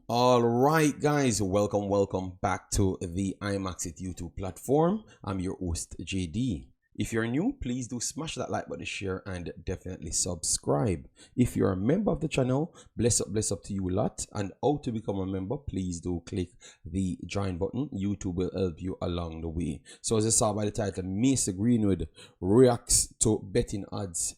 All right, guys, welcome back to the Imaxit YouTube platform. I'm your host, JD. If you're new, please do smash that like button, share, and definitely subscribe. If you're a member of the channel, bless up to you a lot. And how to become a member, please do click the join button. YouTube will help you along the way. So as you saw by the title, Mr. Greenwood reacts to betting odds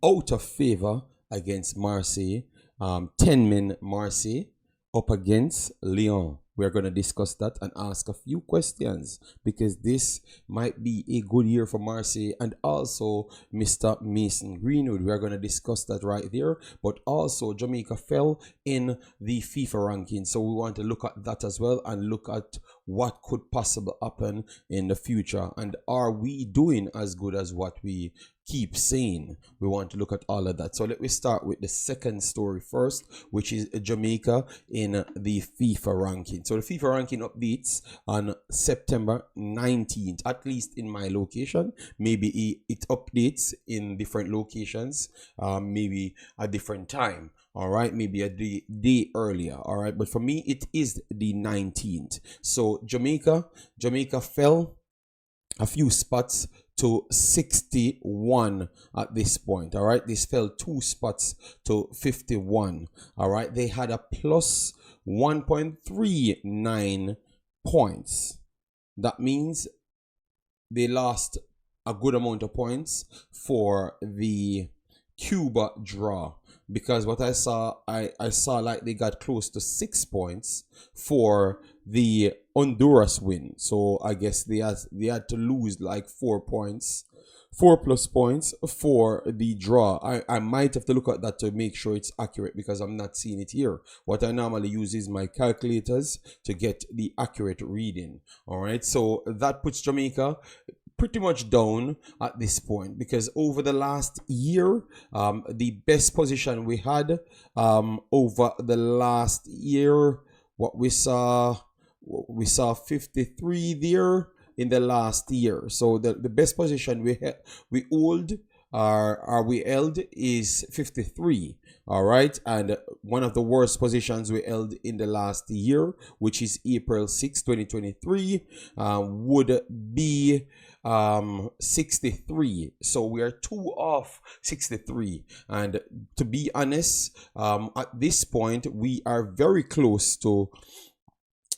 out of favor against Marseille. 10-man Marseille up against Lyon. We're going to discuss that and ask a few questions because this might be a good year for Marseille and also Mr. Mason Greenwood. We are going to discuss that right there. But also Jamaica fell in the FIFA ranking. So we want to look at that as well and look at what could possibly happen in the future. And are we doing as good as what we keep saying? We want to look at all of that. So let me start with the second story first, which is Jamaica in the FIFA ranking. So the FIFA ranking updates on September 19th, at least in my location. Maybe it updates in different locations, maybe a different time. All right, maybe a day earlier. All right, but for me it is the 19th. So Jamaica fell a few spots to 61 at this point. All right, this fell 2 spots to 51. All right, they had a plus 1.39 points. That means they lost a good amount of points for the Cuba draw, because what I saw like they got close to 6 points for the Honduras win. So I guess they had to lose like 4 points, 4+ points for the draw. I might have to look at that to make sure it's accurate because I'm not seeing it here. What I normally use is my calculators to get the accurate reading. All right, so that puts Jamaica pretty much down at this point, because over the last year, the best position we had over the last year, what we saw 53 there in the last year. So the best position we held is 53. All right, and one of the worst positions we held in the last year, which is April 6, 2023, would be 63. So we are 2 off 63, and to be honest, at this point we are very close to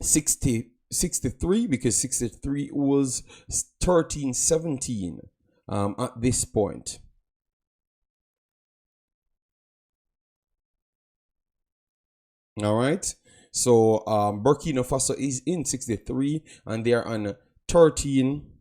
63, because 63 was 13-17 at this point. All right, so Burkina Faso is in 63 and they are on 13.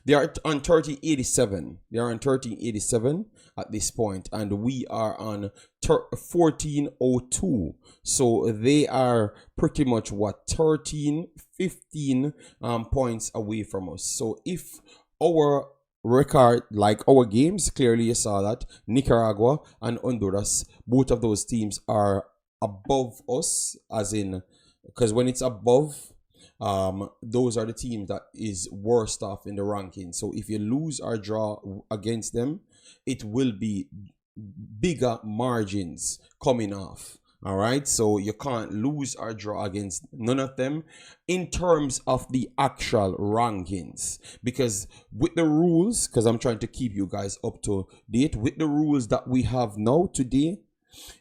They are on 1387. They are on 1387 at this point, and we are on 1402. So they are pretty much what, 13-15 points away from us. So if our record, like our games, clearly you saw that Nicaragua and Honduras, both of those teams are above us, as in, because when it's above, those are the teams that is worst off in the ranking. So if you lose or draw against them, it will be bigger margins coming off. All right, so you can't lose or draw against none of them in terms of the actual rankings, because with the rules, because I'm trying to keep you guys up to date with the rules that we have now today,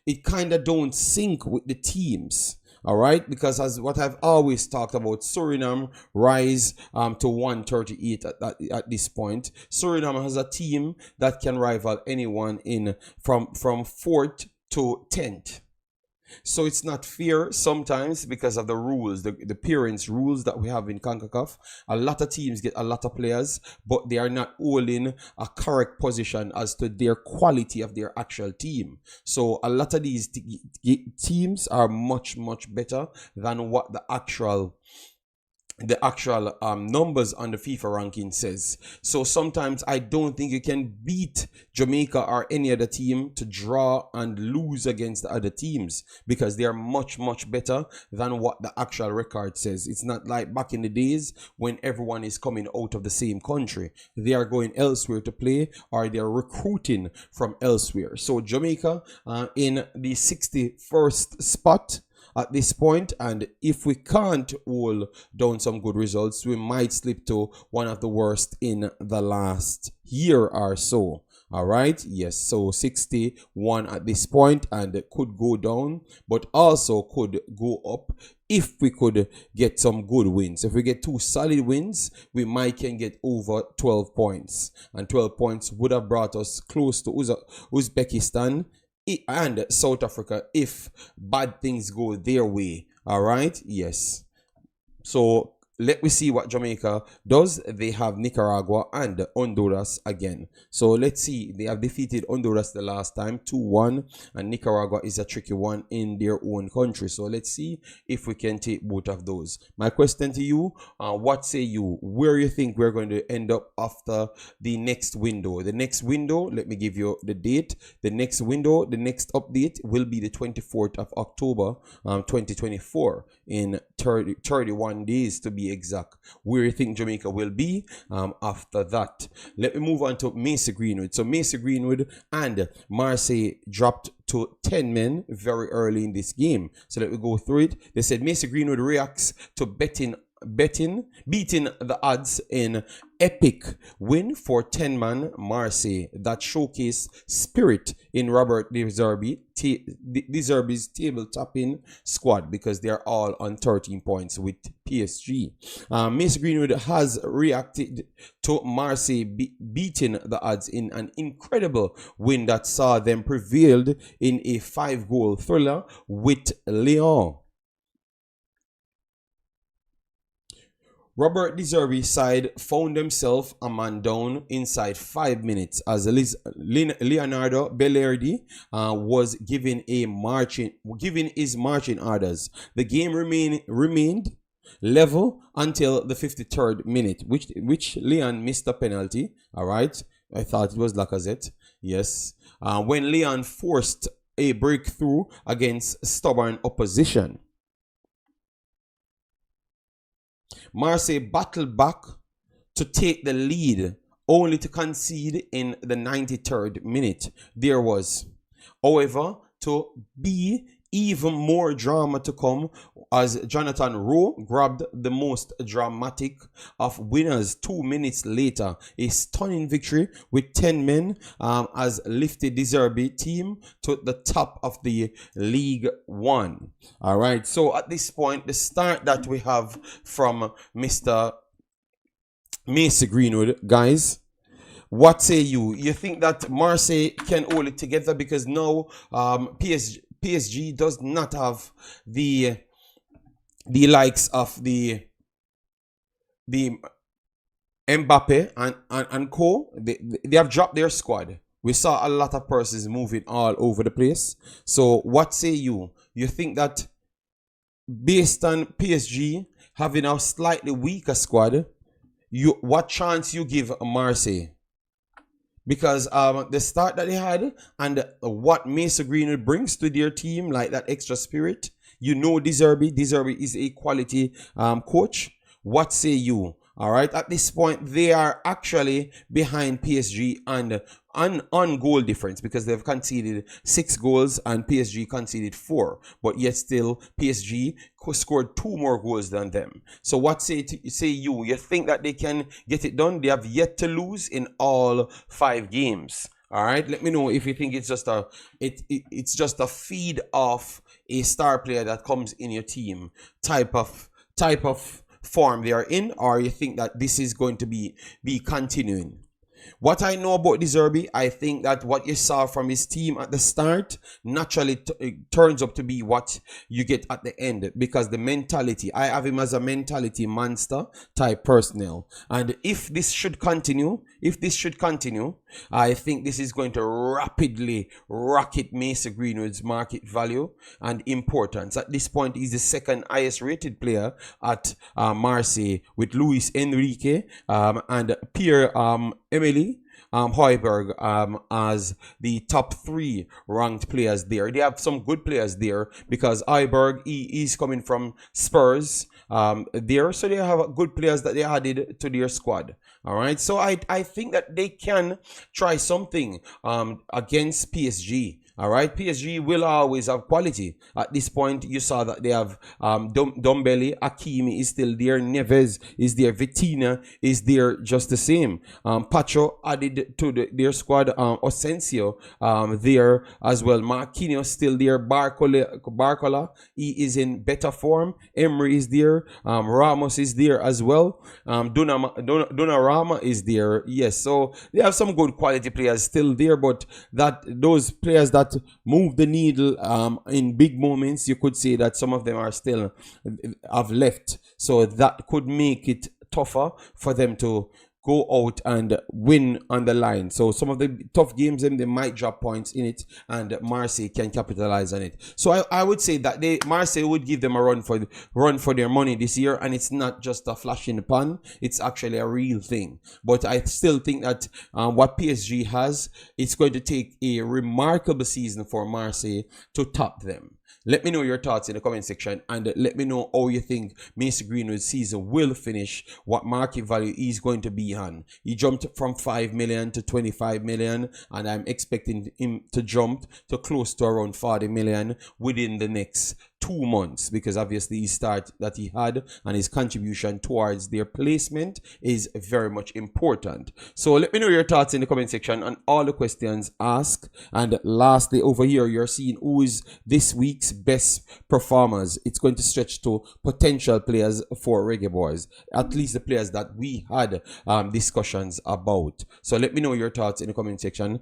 it kind of don't sync with the teams. All right, because as what I've always talked about, Suriname rise to 138 at this point. Suriname has a team that can rival anyone in from 4th to 10th. So it's not fair sometimes because of the rules, the parents rules that we have in Concacaf. A lot of teams get a lot of players, but they are not holding a correct position as to their quality of their actual team. So a lot of these teams are much better than what the actual numbers on the FIFA ranking says. So sometimes I don't think you can beat Jamaica or any other team to draw and lose against the other teams, because they are much better than what the actual record says. It's not like back in the days when everyone is coming out of the same country. They are going elsewhere to play, or they are recruiting from elsewhere. So Jamaica in the 61st spot at this point, and if we can't hold down some good results, we might slip to one of the worst in the last year or so. All right, yes, so 61 at this point, and it could go down, but also could go up if we could get some good wins. If we get 2 solid wins, we might can get over 12 points, and 12 points would have brought us close to Uzbekistan and South Africa if bad things go their way. All right, yes. So let me see what Jamaica does. They have Nicaragua and Honduras again. So let's see. They have defeated Honduras the last time, 2-1, and Nicaragua is a tricky one in their own country. So let's see if we can take both of those. My question to you, what say you? Where you think we're going to end up after the next window? The next window, let me give you the date. The next window, the next update will be the 24th of October, 2024, in 31 days to be exact. Where you think Jamaica will be after that. Let me move on to Mesa Greenwood. So Mesa Greenwood and Marseille dropped to 10 men very early in this game. So let me go through it. They said Mesa Greenwood reacts to beating the odds in epic win for 10-man Marseille that showcase spirit in Roberto De Zerbi's table topping squad, because they're all on 13 points with PSG. Mesa Greenwood has reacted to Marseille beating the odds in an incredible win that saw them prevailed in a 5-goal thriller with Lyon. Roberto De Zerbi side found themselves a man down inside 5 minutes as Leonardo Bellardi was given his marching orders. The game remained level until the 53rd minute, which Leon missed a penalty. All right, I thought it was Lacazette. Yes, when Leon forced a breakthrough against stubborn opposition. Marseille battled back to take the lead, only to concede in the 93rd minute. There was, however, to be even more drama to come as Jonathan Rowe grabbed the most dramatic of winners 2 minutes later. A stunning victory with 10 men has lifted De Zerbi team to the top of the Ligue 1. All right, so at this point, the start that we have from Mr. Mesa Greenwood, guys, what say you? You think that Marseille can hold it together? Because now PSG does not have the likes of the Mbappe and co. They have dropped their squad. We saw a lot of persons moving all over the place. So what say you? You think that based on PSG having a slightly weaker squad, what chance you give Marseille? Because the start that they had and what Mesa Greenwood brings to their team, like that extra spirit, you know, De Zerbi is a quality coach. What say you? All right, at this point, they are actually behind PSG and on goal difference, because they've conceded 6 goals and PSG conceded 4. But yet still, PSG scored 2 more goals than them. So what say you? You think that they can get it done? They have yet to lose in all 5 games. All right, let me know if you think it's just a feed of a star player that comes in your team type of form they are in, or you think that this is going to be continuing. What I know about De Zerbi, I think that what you saw from his team at the start naturally turns up to be what you get at the end, because the mentality, I have him as a mentality monster type personnel. And if this should continue, I think this is going to rapidly rocket Mesa Greenwood's market value and importance. At this point, he's the second highest rated player at Marseille, with Luis Enrique and Pierre-Emile Højbjerg as the top 3 ranked players there. They have some good players there, because Højbjerg is coming from Spurs there, so they have good players that they added to their squad. All right, so I think that they can try something against PSG. All right, PSG will always have quality. At this point, you saw that they have Dombele, Hakimi is still there, Neves is there, Vitinha is there, just the same. Pacho added to their squad, Asensio there as well. Marquinhos still there, Barcola, he is in better form. Emery is there, Ramos is there as well. Donnarumma is there. Yes, so they have some good quality players still there, but that those players that move the needle in big moments, you could say that some of them are still have left, so that could make it tougher for them to go out and win on the line. So some of the tough games, they might drop points in it, and Marseille can capitalize on it. So I would say that Marseille would give them a run for their money this year, and it's not just a flash in the pan, it's actually a real thing. But I still think that what PSG has, it's going to take a remarkable season for Marseille to top them. Let me know your thoughts in the comment section, and let me know how you think Mason Greenwood's season will finish, what market value he's going to be on. He jumped from 5 million to 25 million, and I'm expecting him to jump to close to around 40 million within the next 2 months, because obviously his start that he had and his contribution towards their placement is very much important. So let me know your thoughts in the comment section on all the questions asked. And lastly, over here you're seeing who is this week's best performers. It's going to stretch to potential players for Reggae Boyz, at least the players that we had discussions about. So let me know your thoughts in the comment section.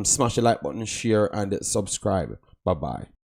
Smash the like button, share, and subscribe. Bye bye.